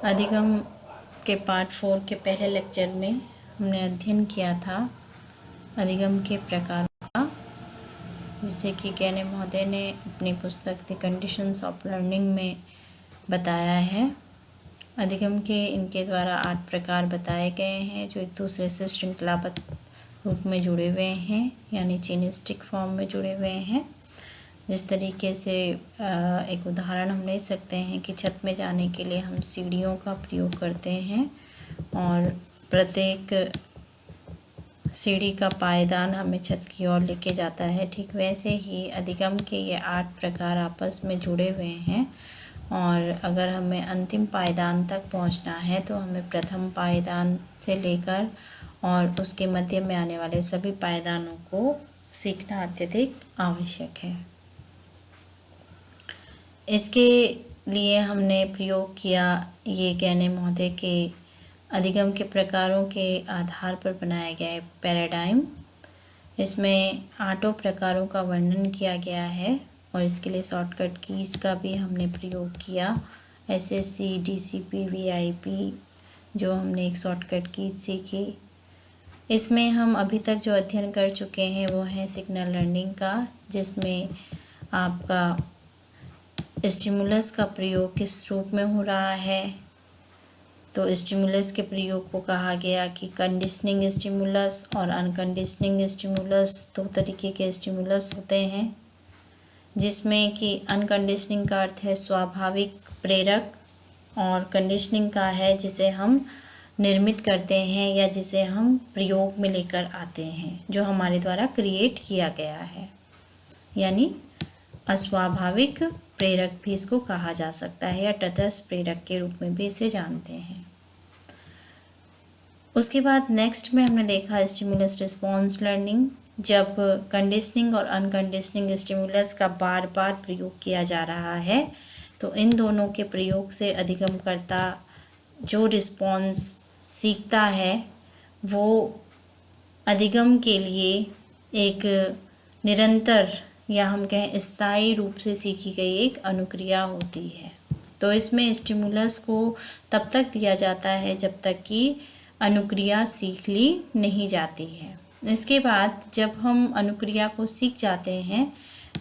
अधिगम के पार्ट 4 के पहले लेक्चर में हमने अध्ययन किया था अधिगम के प्रकारों का, जिसे कि कैने महोदय ने अपनी पुस्तक द कंडीशंस ऑफ लर्निंग में बताया है। अधिगम के इनके द्वारा 8 प्रकार बताए गए हैं जो एक दूसरे से श्रृंखलाबद्ध रूप में जुड़े हुए हैं, यानी चेनिस्टिक फॉर्म में जुड़े हुए हैं। जिस तरीके से एक उदाहरण हम ले सकते हैं कि छत में जाने के लिए हम सीढ़ियों का प्रयोग करते हैं और प्रत्येक सीढ़ी का पायदान हमें छत की ओर लेके जाता है। ठीक वैसे ही अधिगम के ये 8 प्रकार आपस में जुड़े हुए हैं और अगर हमें अंतिम पायदान तक पहुंचना है तो हमें प्रथम पायदान से लेकर और उसके मध्य में आने वाले सभी पायदानों को सीखना अत्यधिक आवश्यक है। इसके लिए हमने प्रयोग किया ये कैने महोदय के अधिगम के प्रकारों के आधार पर बनाया गया है पैराडाइम। इसमें 8 प्रकारों का वर्णन किया गया है और इसके लिए शॉर्टकट कीज का भी हमने प्रयोग किया। SSC, DCP, VIP जो हमने एक शॉर्टकट कीज सीखी। इसमें हम अभी तक जो अध्ययन कर चुके हैं वो है सिग्नल लर्निंग का, जिसमें आपका स्टिमुलस का प्रयोग किस रूप में हो रहा है। तो स्टिमुलस के प्रयोग को कहा गया कि कंडीशनिंग स्टिमुलस और अनकंडीशनिंग स्टिमुलस, 2 तरीके के स्टिमुलस होते हैं, जिसमें कि अनकंडीशनिंग का अर्थ है स्वाभाविक प्रेरक और कंडीशनिंग का है जिसे हम निर्मित करते हैं या जिसे हम प्रयोग में लेकर आते हैं, जो हमारे द्वारा क्रिएट किया गया है। यानी अस्वाभाविक प्रेरक भी इसको कहा जा सकता है या तटस्थ प्रेरक के रूप में भी इसे जानते हैं। उसके बाद नेक्स्ट में हमने देखा स्टिमुलस रिस्पॉन्स लर्निंग, जब कंडीशनिंग और अनकंडीशनिंग स्टिमुलस का बार बार प्रयोग किया जा रहा है तो इन दोनों के प्रयोग से अधिगमकर्ता जो रिस्पॉन्स सीखता है वो अधिगम के लिए एक निरंतर या हम कहें स्थायी रूप से सीखी गई एक अनुक्रिया होती है। तो इसमें स्टिमुलस को तब तक दिया जाता है जब तक कि अनुक्रिया सीख ली नहीं जाती है। इसके बाद जब हम अनुक्रिया को सीख जाते हैं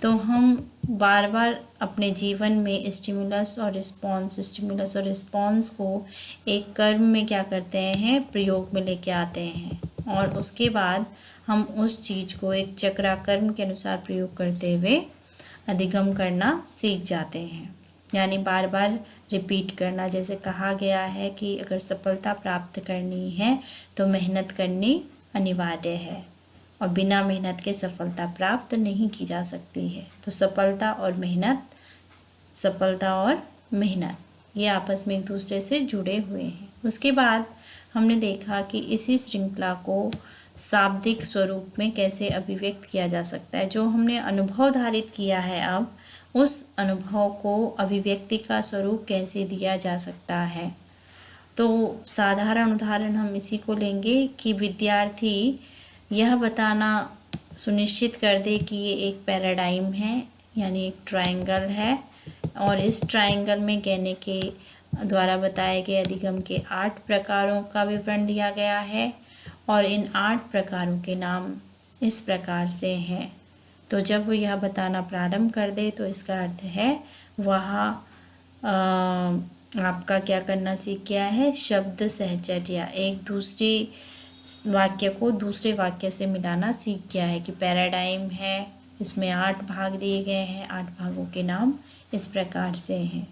तो हम बार बार अपने जीवन में स्टिमुलस और रिस्पॉन्स को एक कर्म में क्या करते हैं, प्रयोग में लेके आते हैं और उसके बाद हम उस चीज़ को एक चक्राकर्म के अनुसार प्रयोग करते हुए अधिगम करना सीख जाते हैं। यानी बार बार रिपीट करना। जैसे कहा गया है कि अगर सफलता प्राप्त करनी है तो मेहनत करनी अनिवार्य है और बिना मेहनत के सफलता प्राप्त नहीं की जा सकती है। तो सफलता और मेहनत ये आपस में एक दूसरे से जुड़े हुए हैं। उसके बाद हमने देखा कि इसी श्रृंखला को शाब्दिक स्वरूप में कैसे अभिव्यक्त किया जा सकता है। जो हमने अनुभव धारित किया है अब उस अनुभव को अभिव्यक्ति का स्वरूप कैसे दिया जा सकता है। तो साधारण उदाहरण हम इसी को लेंगे कि विद्यार्थी यह बताना सुनिश्चित कर दे कि ये एक पैराडाइम है, यानी एक ट्रायंगल है और इस ट्रायंगल में कैने के द्वारा बताए गए अधिगम के 8 प्रकारों का विवरण दिया गया है और इन 8 प्रकारों के नाम इस प्रकार से हैं। तो जब वो यह बताना प्रारंभ कर दे तो इसका अर्थ है वह आपका क्या करना सीख गया है, शब्द सहचर्या, एक दूसरी वाक्य को दूसरे वाक्य से मिलाना सीख गया है कि पैराडाइम है, इसमें 8 भाग दिए गए हैं, 8 भागों के नाम इस प्रकार से हैं।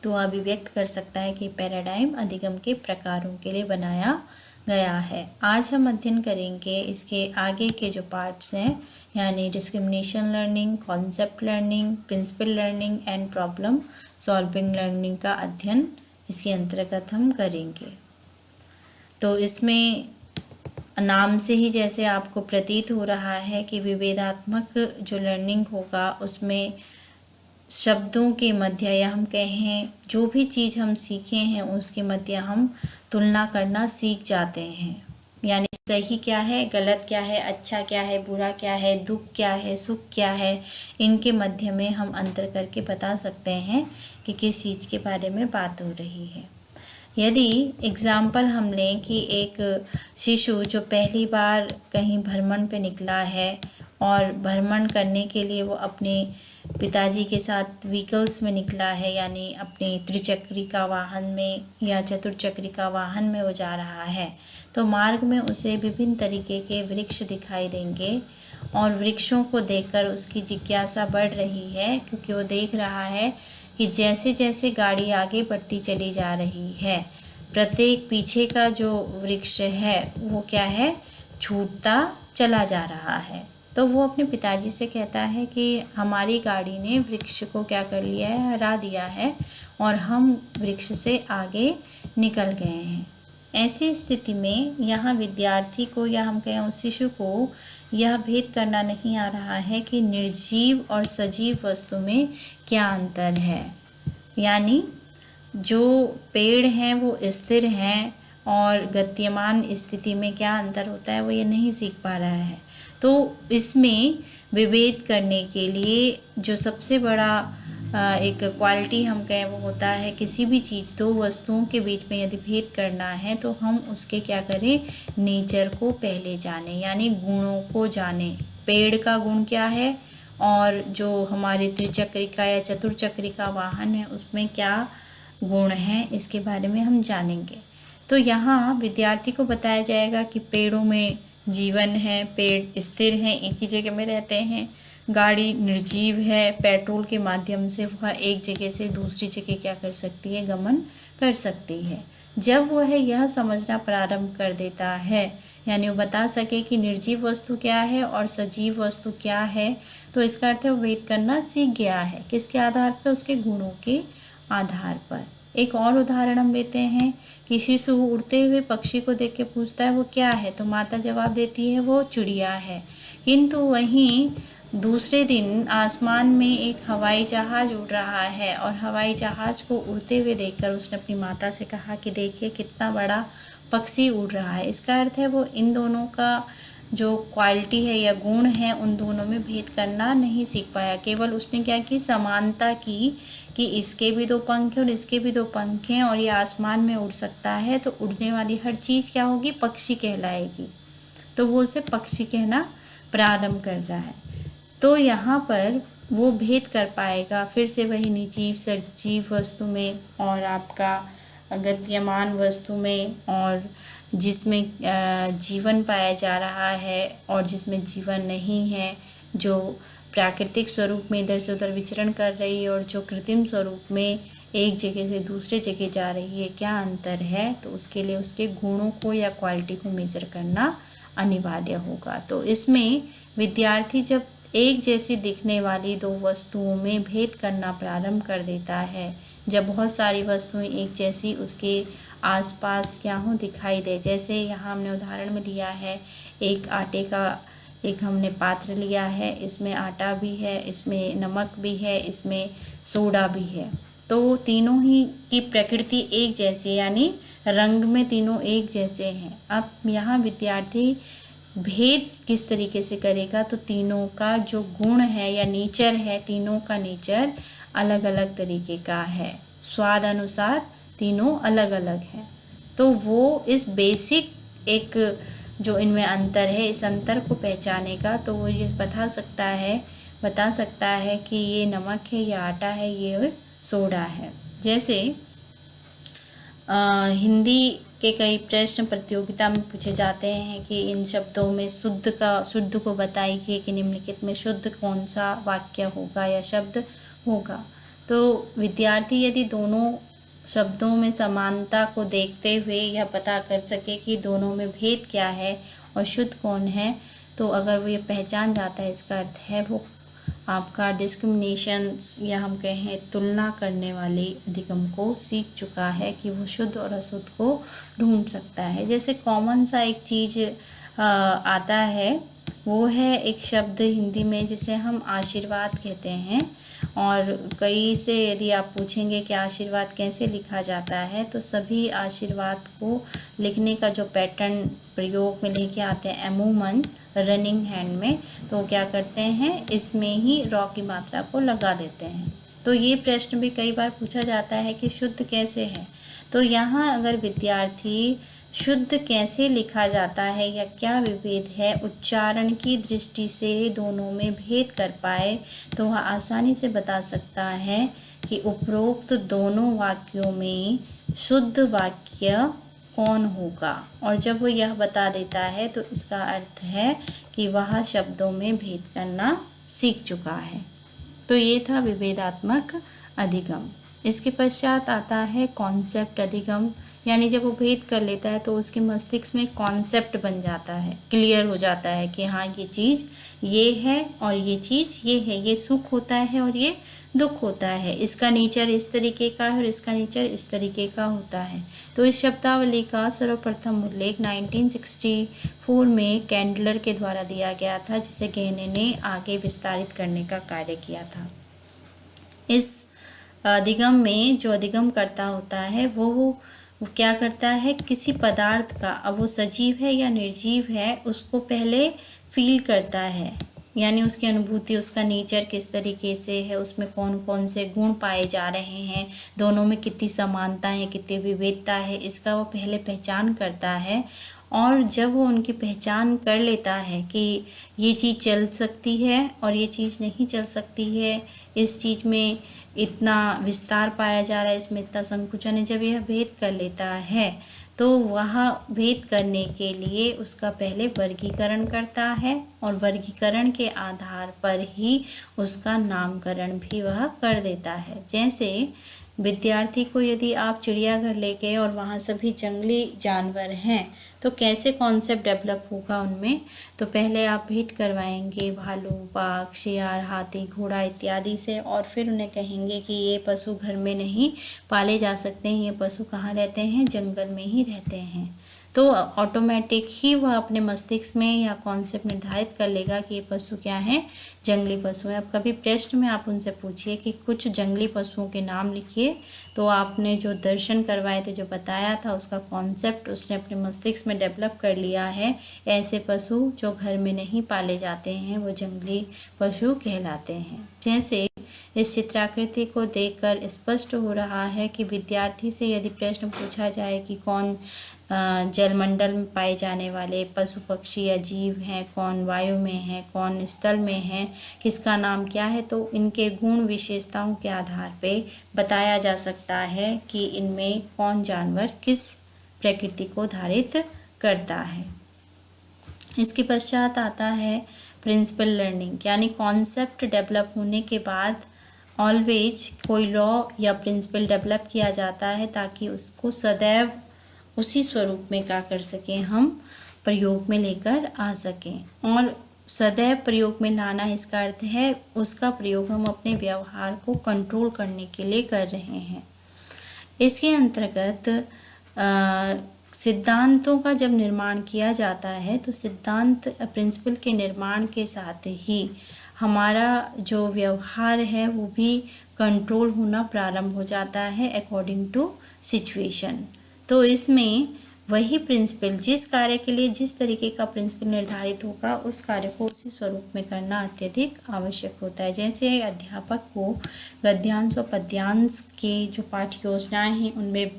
तो अभिव्यक्त कर सकता है कि पैराडाइम अधिगम के प्रकारों के लिए बनाया गया है। आज हम अध्ययन करेंगे इसके आगे के जो पार्ट्स हैं, यानी discrimination learning, concept learning, principle learning and problem solving learning का अध्ययन इसके अंतर्गत हम करेंगे। तो इसमें नाम से ही जैसे आपको प्रतीत हो रहा है कि विभेदात्मक जो लर्निंग होगा उसमें शब्दों के मध्य या हम कहें जो भी चीज़ हम सीखे हैं उसके मध्य हम तुलना करना सीख जाते हैं। यानी सही क्या है, गलत क्या है, अच्छा क्या है, बुरा क्या है, दुख क्या है, सुख क्या है, इनके मध्य में हम अंतर करके बता सकते हैं कि किस चीज़ के बारे में बात हो रही है। यदि एग्जाम्पल हम लें कि एक शिशु जो पहली बार कहीं भ्रमण पे निकला है और भ्रमण करने के लिए वो अपने पिताजी के साथ व्हीकल्स में निकला है, यानी अपने त्रिचक्रिका वाहन में या चतुर्चक्रिका वाहन में वो जा रहा है, तो मार्ग में उसे विभिन्न तरीके के वृक्ष दिखाई देंगे और वृक्षों को देखकर उसकी जिज्ञासा बढ़ रही है, क्योंकि वो देख रहा है कि जैसे जैसे गाड़ी आगे बढ़ती चली जा रही है, प्रत्येक पीछे का जो वृक्ष है वो क्या है, छूटता चला जा रहा है। तो वो अपने पिताजी से कहता है कि हमारी गाड़ी ने वृक्ष को क्या कर लिया है, हरा दिया है और हम वृक्ष से आगे निकल गए हैं। ऐसी स्थिति में यहाँ विद्यार्थी को या हम कहें उस शिशु को यह भेद करना नहीं आ रहा है कि निर्जीव और सजीव वस्तु में क्या अंतर है, यानी जो पेड़ हैं वो स्थिर हैं और गतिमान स्थिति में क्या अंतर होता है वो ये नहीं सीख पा रहा है। तो इसमें विभेद करने के लिए जो सबसे बड़ा एक क्वालिटी हम कहें वो होता है, किसी भी चीज़ दो वस्तुओं के बीच में यदि भेद करना है तो हम उसके क्या करें, नेचर को पहले जाने, यानी गुणों को जाने। पेड़ का गुण क्या है और जो हमारे त्रिचक्रिका या चतुर्चक्रिका वाहन है उसमें क्या गुण है, इसके बारे में हम जानेंगे। तो यहाँ विद्यार्थी को बताया जाएगा कि पेड़ों में जीवन है, पेड़ स्थिर हैं, एक ही जगह में रहते हैं। गाड़ी निर्जीव है, पेट्रोल के माध्यम से वह एक जगह से दूसरी जगह क्या कर सकती है, गमन कर सकती है। जब वह यह समझना प्रारंभ कर देता है, यानी वो बता सके कि निर्जीव वस्तु क्या है और सजीव वस्तु क्या है, तो इसका अर्थ है वो भेद करना सीख गया है। किसके आधार पर, उसके गुणों के आधार पर। एक और उदाहरण हम लेते हैं कि शिशु उड़ते हुए पक्षी को देख के पूछता है वो क्या है, तो माता जवाब देती है वो चिड़िया है। किंतु वहीं दूसरे दिन आसमान में एक हवाई जहाज उड़ रहा है और हवाई जहाज को उड़ते हुए देखकर उसने अपनी माता से कहा कि देखिए कितना बड़ा पक्षी उड़ रहा है। इसका अर्थ है वो इन दोनों का जो क्वालिटी है या गुण है उन दोनों में भेद करना नहीं सीख पाया। केवल उसने क्या की, समानता की कि इसके भी दो पंख हैं और इसके भी दो पंख हैं और ये आसमान में उड़ सकता है, तो उड़ने वाली हर चीज़ क्या होगी, पक्षी कहलाएगी। तो वो उसे पक्षी कहना प्रारंभ कर रहा है। तो यहाँ पर वो भेद कर पाएगा फिर से वही निर्जीव सजीव वस्तु में और आपका गतिमान वस्तु में, और जिसमें जीवन पाया जा रहा है और जिसमें जीवन नहीं है, जो प्राकृतिक स्वरूप में इधर से उधर विचरण कर रही है और जो कृत्रिम स्वरूप में एक जगह से दूसरे जगह जा रही है, क्या अंतर है। तो उसके लिए उसके गुणों को या क्वालिटी को मेज़र करना अनिवार्य होगा। तो इसमें विद्यार्थी जब एक जैसी दिखने वाली दो वस्तुओं में भेद करना प्रारंभ कर देता है, जब बहुत सारी वस्तुएं एक जैसी उसके आसपास क्या हो दिखाई दे, जैसे यहाँ हमने उदाहरण में लिया है एक आटे का एक हमने पात्र लिया है, इसमें आटा भी है, इसमें नमक भी है, इसमें सोडा भी है, तो तीनों ही की प्रकृति एक जैसी, यानी रंग में तीनों एक जैसे हैं। अब यहाँ विद्यार्थी भेद किस तरीके से करेगा, तो तीनों का जो गुण है या नेचर है, तीनों का नेचर अलग अलग तरीके का है, स्वाद अनुसार तीनों अलग अलग हैं। तो वो इस बेसिक एक जो इनमें अंतर है, इस अंतर को पहचानेगा तो वो ये बता सकता है कि ये नमक है, ये आटा है, ये सोडा है। जैसे हिंदी के कई प्रश्न प्रतियोगिता में पूछे जाते हैं कि इन शब्दों में शुद्ध को बताइए कि निम्नलिखित में शुद्ध कौन सा वाक्य होगा या शब्द होगा। तो विद्यार्थी यदि दोनों शब्दों में समानता को देखते हुए यह पता कर सके कि दोनों में भेद क्या है और शुद्ध कौन है, तो अगर वो ये पहचान जाता है, इसका अर्थ है वो आपका डिस्क्रिमिनेशन या हम कहें तुलना करने वाले अधिगम को सीख चुका है कि वो शुद्ध और अशुद्ध को ढूंढ सकता है। जैसे कॉमन सा एक चीज़ आता है, वो है एक शब्द हिंदी में जिसे हम आशीर्वाद कहते हैं। और कई से यदि आप पूछेंगे कि आशीर्वाद कैसे लिखा जाता है, तो सभी आशीर्वाद को लिखने का जो पैटर्न प्रयोग में लेके आते हैं अमूमन रनिंग हैंड में, तो क्या करते हैं, इसमें ही रॉ की मात्रा को लगा देते हैं। तो ये प्रश्न भी कई बार पूछा जाता है कि शुद्ध कैसे है, तो यहाँ अगर विद्यार्थी शुद्ध कैसे लिखा जाता है या क्या विभेद है, उच्चारण की दृष्टि से दोनों में भेद कर पाए तो वह आसानी से बता सकता है कि उपरोक्त दोनों वाक्यों में शुद्ध वाक्य कौन होगा। और जब वो यह बता देता है तो इसका अर्थ है कि वह शब्दों में भेद करना सीख चुका है। तो ये था विभेदात्मक अधिगम। इसके पश्चात आता है कॉन्सेप्ट अधिगम, यानी जब वो भेद कर लेता है तो उसके मस्तिष्क में कॉन्सेप्ट बन जाता है, क्लियर हो जाता है कि हाँ ये चीज़ ये है और ये चीज़ ये है, ये सुख होता है और ये दुख होता है, इसका नेचर इस तरीके का है और इसका नेचर इस तरीके का होता है। तो इस शब्दावली का सर्वप्रथम उल्लेख 1964 में कैंडलर के द्वारा दिया गया था, जिसे गेहने ने आगे विस्तारित करने का कार्य किया था। इस अधिगम में जो अधिगम करता होता है वो क्या करता है, किसी पदार्थ का, अब वो सजीव है या निर्जीव है, उसको पहले फील करता है, यानी उसकी अनुभूति, उसका नेचर किस तरीके से है, उसमें कौन कौन से गुण पाए जा रहे हैं, दोनों में कितनी समानता है, कितनी विविधता है, इसका वो पहले पहचान करता है। और जब वो उनकी पहचान कर लेता है कि ये चीज़ चल सकती है और ये चीज़ नहीं चल सकती है, इस चीज़ में इतना विस्तार पाया जा रहा है, इसमें इतना संकुचन है, जब यह भेद कर लेता है तो वह भेद करने के लिए उसका पहले वर्गीकरण करता है और वर्गीकरण के आधार पर ही उसका नामकरण भी वह कर देता है। जैसे विद्यार्थी को यदि आप चिड़ियाघर ले गए और वहाँ सभी जंगली जानवर हैं तो कैसे कॉन्सेप्ट डेवलप होगा उनमें, तो पहले आप भेंट करवाएंगे भालू, बाघ, शेर, हाथी, घोड़ा इत्यादि से, और फिर उन्हें कहेंगे कि ये पशु घर में नहीं पाले जा सकते हैं, ये पशु कहाँ रहते हैं, जंगल में ही रहते हैं। तो ऑटोमेटिक ही वह अपने मस्तिष्क में या कॉन्सेप्ट निर्धारित कर लेगा कि ये पशु क्या है, जंगली पशु है। अब कभी प्रश्न में आप उनसे पूछिए कि कुछ जंगली पशुओं के नाम लिखिए, तो आपने जो दर्शन करवाए थे, जो बताया था, उसका कॉन्सेप्ट उसने अपने मस्तिष्क में डेवलप कर लिया है। ऐसे पशु जो घर में नहीं पाले जाते हैं वो जंगली पशु कहलाते हैं। जैसे इस चित्राकृति को देखकर स्पष्ट हो रहा है कि विद्यार्थी से यदि प्रश्न पूछा जाए कि कौन जलमंडल में पाए जाने वाले पशु पक्षी या जीव हैं, कौन वायु में है, कौन स्थल में है, किसका नाम क्या है, तो इनके गुण विशेषताओं के आधार पे बताया जा सकता है कि इनमें कौन जानवर किस प्रकृति को धारित करता है। इसके पश्चात आता है प्रिंसिपल लर्निंग, यानी कॉन्सेप्ट डेवलप होने के बाद ऑलवेज कोई लॉ या प्रिंसिपल डेवलप किया जाता है ताकि उसको सदैव उसी स्वरूप में क्या कर सकें, हम प्रयोग में लेकर आ सकें। और सदैव प्रयोग में लाना, इसका अर्थ है उसका प्रयोग हम अपने व्यवहार को कंट्रोल करने के लिए कर रहे हैं। इसके अंतर्गत सिद्धांतों का जब निर्माण किया जाता है तो सिद्धांत प्रिंसिपल के निर्माण के साथ ही हमारा जो व्यवहार है वो भी कंट्रोल होना प्रारंभ हो जाता है अकॉर्डिंग टू सिचुएशन। तो इसमें वही प्रिंसिपल, जिस कार्य के लिए जिस तरीके का प्रिंसिपल निर्धारित होगा उस कार्य को उसी स्वरूप में करना अत्यधिक आवश्यक होता है। जैसे अध्यापक को गद्यांश और पद्यांश के जो पाठ्य योजनाएं हैं उनमें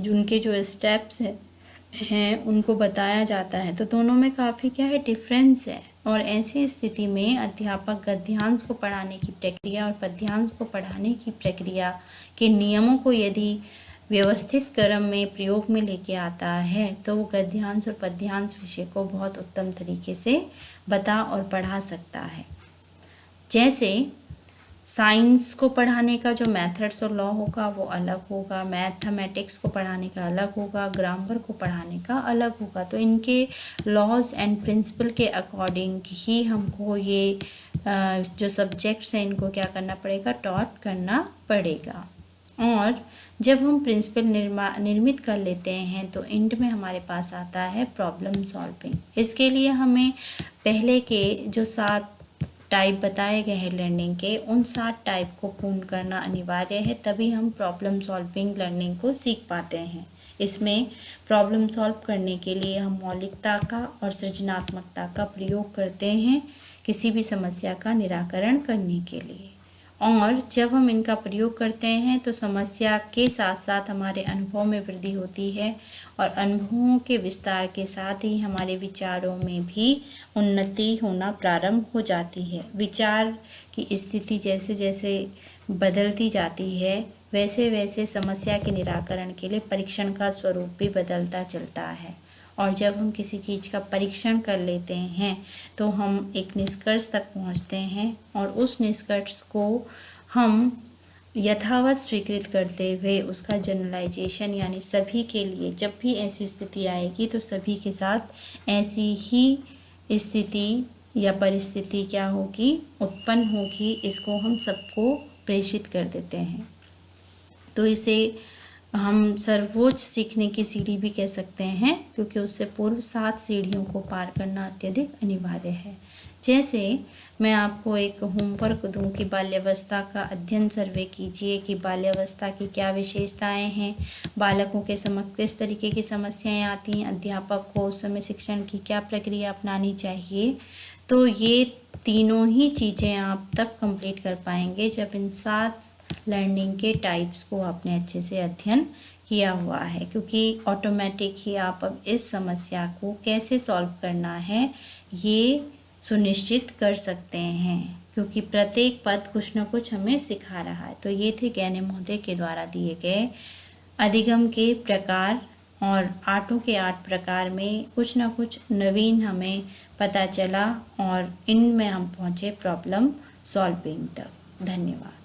उनके जो स्टेप्स हैं उनको बताया जाता है, तो दोनों में काफ़ी क्या है, डिफरेंस है। और ऐसी स्थिति में अध्यापक गद्यांश को पढ़ाने की प्रक्रिया और पद्यांश को पढ़ाने की प्रक्रिया के नियमों को यदि व्यवस्थित क्रम में प्रयोग में लेके आता है तो वो गद्यांश और पद्यांश विषय को बहुत उत्तम तरीके से बता और पढ़ा सकता है। जैसे साइंस को पढ़ाने का जो मेथड्स और लॉ होगा वो अलग होगा, मैथमेटिक्स को पढ़ाने का अलग होगा, ग्रामर को पढ़ाने का अलग होगा। तो इनके लॉज एंड प्रिंसिपल के अकॉर्डिंग ही हमको ये जो सब्जेक्ट्स हैं इनको क्या करना पड़ेगा, टॉट करना पड़ेगा। और जब हम प्रिंसिपल निर्मित कर लेते हैं तो एंड में हमारे पास आता है प्रॉब्लम सॉल्विंग। इसके लिए हमें पहले के जो 7 टाइप बताए गए हैं लर्निंग के, उन 7 टाइप को पूर्ण करना अनिवार्य है, तभी हम प्रॉब्लम सॉल्विंग लर्निंग को सीख पाते हैं। इसमें प्रॉब्लम सॉल्व करने के लिए हम मौलिकता का और सृजनात्मकता का प्रयोग करते हैं किसी भी समस्या का निराकरण करने के लिए। और जब हम इनका प्रयोग करते हैं तो समस्या के साथ साथ हमारे अनुभव में वृद्धि होती है और अनुभवों के विस्तार के साथ ही हमारे विचारों में भी उन्नति होना प्रारंभ हो जाती है। विचार की स्थिति जैसे जैसे बदलती जाती है वैसे वैसे समस्या के निराकरण के लिए परीक्षण का स्वरूप भी बदलता चलता है। और जब हम किसी चीज़ का परीक्षण कर लेते हैं तो हम एक निष्कर्ष तक पहुंचते हैं और उस निष्कर्ष को हम यथावत स्वीकृत करते हुए उसका जनरलाइजेशन यानी सभी के लिए जब भी ऐसी स्थिति आएगी तो सभी के साथ ऐसी ही स्थिति या परिस्थिति क्या होगी, उत्पन्न होगी, इसको हम सबको प्रेषित कर देते हैं। तो इसे हम सर्वोच्च सीखने की सीढ़ी भी कह सकते हैं क्योंकि उससे पूर्व 7 सीढ़ियों को पार करना अत्यधिक अनिवार्य है। जैसे मैं आपको एक होमवर्क दूं कि बाल्यावस्था का अध्ययन सर्वे कीजिए कि बाल्यावस्था की क्या विशेषताएं हैं, बालकों के समक्ष किस तरीके की समस्याएं आती हैं, अध्यापक को उस समय शिक्षण की क्या प्रक्रिया अपनानी चाहिए। तो ये तीनों ही चीज़ें आप तब कंप्लीट कर पाएंगे जब इन 7 लर्निंग के टाइप्स को आपने अच्छे से अध्ययन किया हुआ है, क्योंकि ऑटोमेटिक ही आप अब इस समस्या को कैसे सॉल्व करना है ये सुनिश्चित कर सकते हैं, क्योंकि प्रत्येक पद कुछ न कुछ हमें सिखा रहा है। तो ये थे ज्ञानी महोदय के द्वारा दिए गए अधिगम के प्रकार और 8 के 8 प्रकार में कुछ न कुछ नवीन हमें पता चला और इनमें हम पहुँचे प्रॉब्लम सॉल्विंग तक। धन्यवाद।